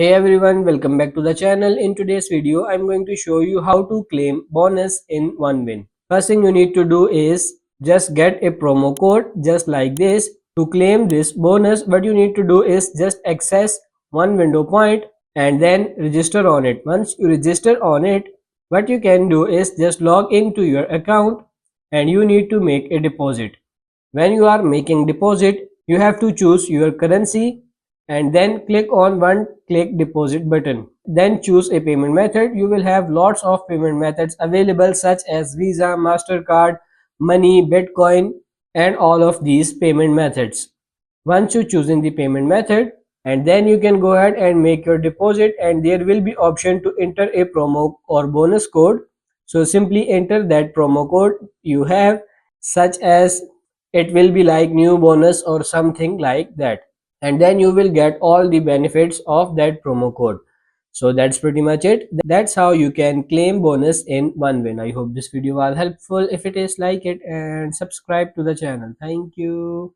Hey everyone, welcome back to the channel. In today's video, I'm going to show you how to claim bonus in OneWin. First thing you need to do is just get a promo code just like this. To claim this bonus, what you need to do is just access one window point and then register on it. Once you register on it, what you can do is just log into your account and you need to make a deposit. When you are making deposit, you have to choose your currency and then click on one click deposit button. Then choose a payment method. You will have lots of payment methods available such as Visa, MasterCard, Money, Bitcoin and all of these payment methods. Once you choosing the payment method, and then you can go ahead and make your deposit, and there will be option to enter a promo or bonus code. So simply enter that promo code you have, such as it will be like new bonus or something like that, and then you will get all the benefits of that promo code. So that's pretty much it. That's how you can claim bonus in OneWin. I hope this video was helpful. If it is, like it and subscribe to the channel. Thank you.